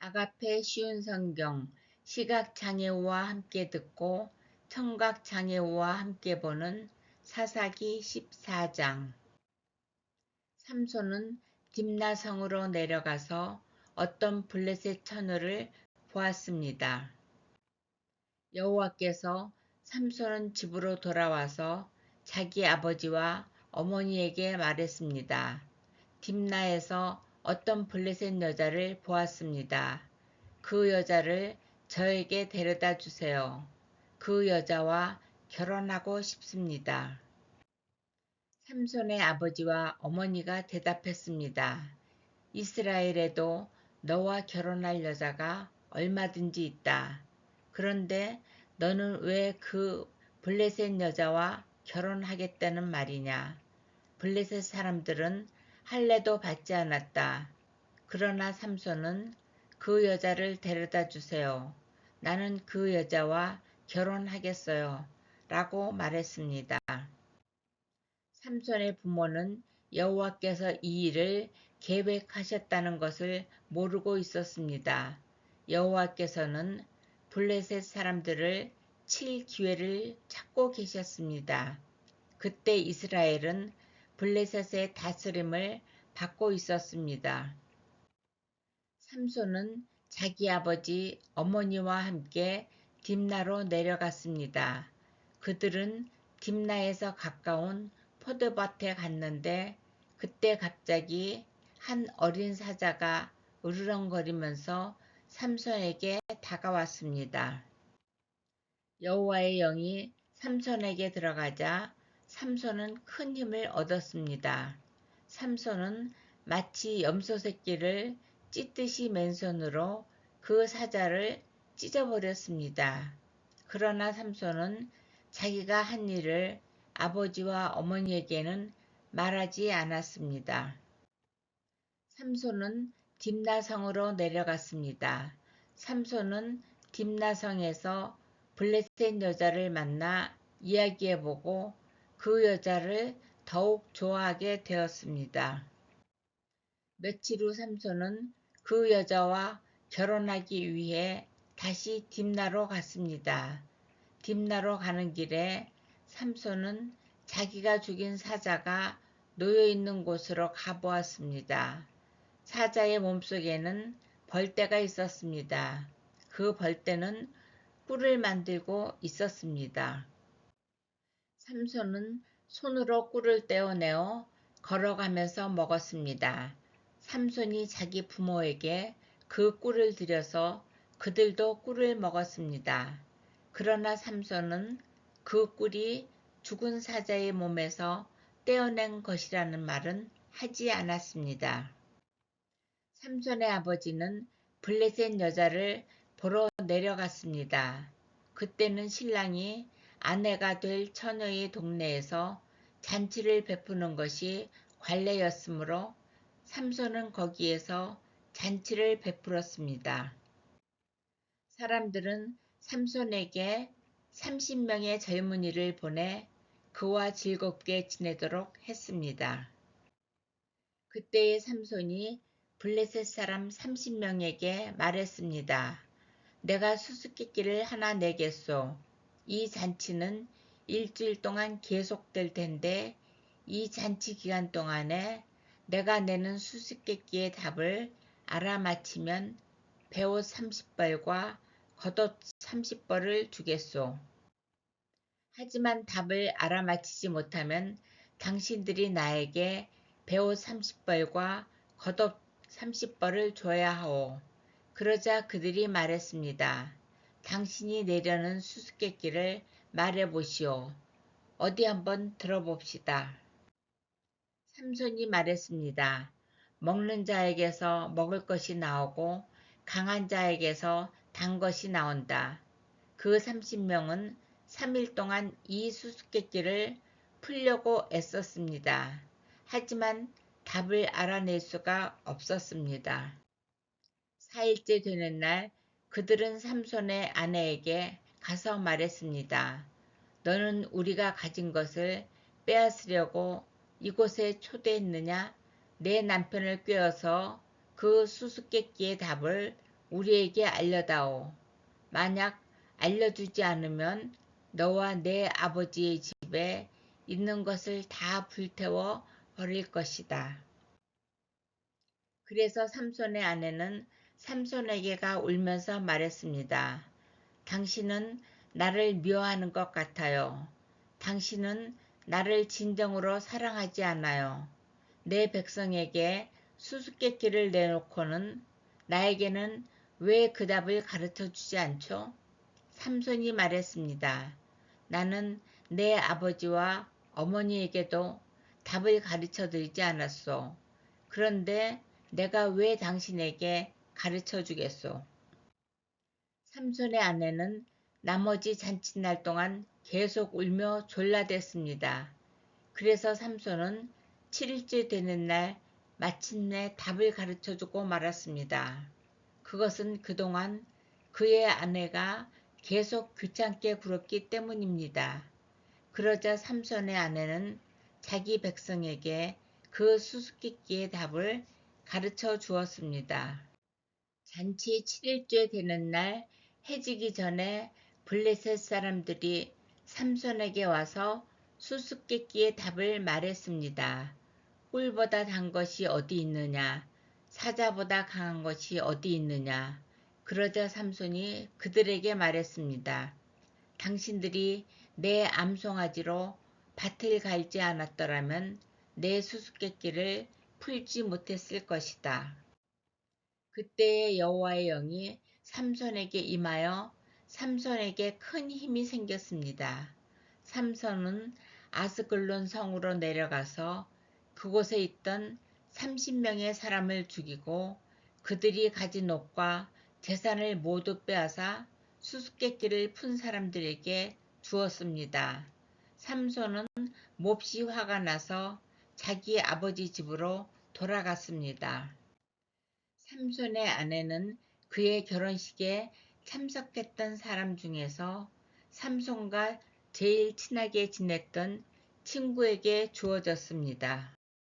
아가페 쉬운 성경, 시각장애우와 함께 듣고 청각장애우와 함께 보는 사사기 14장. 삼손은 딥나성으로 내려가서 어떤 블레셋 처녀를 보았습니다. 여호와께서 삼손은 집으로 돌아와서 자기 아버지와 어머니에게 말했습니다. 딥나에서 어떤 블레셋 여자를 보았습니다. 그 여자를 저에게 데려다 주세요. 그 여자와 결혼하고 싶습니다. 삼손의 아버지와 어머니가 대답했습니다. 이스라엘에도 너와 결혼할 여자가 얼마든지 있다. 그런데 너는 왜 그 블레셋 여자와 결혼하겠다는 말이냐? 블레셋 사람들은 할례도 받지 않았다. 그러나 삼손은 그 여자를 데려다 주세요. 나는 그 여자와 결혼하겠어요. 라고 말했습니다. 삼손의 부모는 여호와께서 이 일을 계획하셨다는 것을 모르고 있었습니다. 여호와께서는 블레셋 사람들을 칠 기회를 찾고 계셨습니다. 그때 이스라엘은 블레셋의 다스림을 받고 있었습니다. 삼손은 자기 아버지 어머니와 함께 딥나로 내려갔습니다. 그들은 딥나에서 가까운 포도밭에 갔는데 그때 갑자기 한 어린 사자가 으르렁거리면서 삼손에게 다가왔습니다. 여호와의 영이 삼손에게 들어가자 삼손은 큰 힘을 얻었습니다. 삼손은 마치 염소 새끼를 찢듯이 맨손으로 그 사자를 찢어버렸습니다. 그러나 삼손은 자기가 한 일을 아버지와 어머니에게는 말하지 않았습니다. 삼손은 딥나성으로 내려갔습니다. 삼손은 딥나성에서 블레셋 여자를 만나 이야기해보고 그 여자를 더욱 좋아하게 되었습니다. 며칠 후 삼손은 그 여자와 결혼하기 위해 다시 딥나로 갔습니다. 딥나로 가는 길에 삼손은 자기가 죽인 사자가 놓여있는 곳으로 가보았습니다. 사자의 몸속에는 벌떼가 있었습니다. 그 벌떼는 꿀을 만들고 있었습니다. 삼손은 손으로 꿀을 떼어내어 걸어가면서 먹었습니다. 삼손이 자기 부모에게 그 꿀을 드려서 그들도 꿀을 먹었습니다. 그러나 삼손은 그 꿀이 죽은 사자의 몸에서 떼어낸 것이라는 말은 하지 않았습니다. 삼손의 아버지는 블레셋 여자를 보러 내려갔습니다. 그때는 신랑이 아내가 될 처녀의 동네에서 잔치를 베푸는 것이 관례였으므로 삼손은 거기에서 잔치를 베풀었습니다. 사람들은 삼손에게 30명의 젊은이를 보내 그와 즐겁게 지내도록 했습니다. 그때의 삼손이 블레셋 사람 30명에게 말했습니다. 내가 수수께끼를 하나 내겠소. 이 잔치는 일주일 동안 계속될 텐데 이 잔치 기간 동안에 내가 내는 수수께끼의 답을 알아맞히면 베옷 30벌과 겉옷 30벌을 주겠소. 하지만 답을 알아맞히지 못하면 당신들이 나에게 베옷 30벌과 겉옷 30벌을 줘야 하오. 그러자 그들이 말했습니다. 당신이 내려는 수수께끼를 말해보시오. 어디 한번 들어봅시다. 삼손이 말했습니다. 먹는 자에게서 먹을 것이 나오고 강한 자에게서 단 것이 나온다. 그 30명은 3일 동안 이 수수께끼를 풀려고 애썼습니다. 하지만 답을 알아낼 수가 없었습니다. 4일째 되는 날 그들은 삼손의 아내에게 가서 말했습니다. 너는 우리가 가진 것을 빼앗으려고 이곳에 초대했느냐? 내 남편을 꾀어서 그 수수께끼의 답을 우리에게 알려다오. 만약 알려주지 않으면 너와 내 아버지의 집에 있는 것을 다 불태워 버릴 것이다. 그래서 삼손의 아내는 삼손에게가 울면서 말했습니다. 당신은 나를 미워하는 것 같아요. 당신은 나를 진정으로 사랑하지 않아요. 내 백성에게 수수께끼를 내놓고는 나에게는 왜 그 답을 가르쳐 주지 않죠? 삼손이 말했습니다. 나는 내 아버지와 어머니에게도 답을 가르쳐 드리지 않았소. 그런데 내가 왜 당신에게 가르쳐 주겠소? 삼손의 아내는 나머지 잔칫날 동안 계속 울며 졸라댔습니다. 그래서 삼손은 7일째 되는 날 마침내 답을 가르쳐주고 말았습니다. 그것은 그동안 그의 아내가 계속 귀찮게 굴었기 때문입니다. 그러자 삼손의 아내는 자기 백성에게 그 수수께끼의 답을 가르쳐 주었습니다. 잔치 7일째 되는 날 해지기 전에 블레셋 사람들이 삼손에게 와서 수수께끼의 답을 말했습니다. 꿀보다 단 것이 어디 있느냐? 사자보다 강한 것이 어디 있느냐? 그러자 삼손이 그들에게 말했습니다. 당신들이 내 암송아지로 밭을 갈지 않았더라면 내 수수께끼를 풀지 못했을 것이다. 그때의 여호와의 영이 삼손에게 임하여 삼손에게 큰 힘이 생겼습니다. 삼손은 아스글론 성으로 내려가서 그곳에 있던 30명의 사람을 죽이고 그들이 가진 옷과 재산을 모두 빼앗아 수수께끼를 푼 사람들에게 주었습니다. 삼손은 몹시 화가 나서 자기 아버지 집으로 돌아갔습니다. 삼손의 아내는 그의 결혼식에 참석했던 사람 중에서 삼손과 제일 친하게 지냈던 친구에게 주어졌습니다.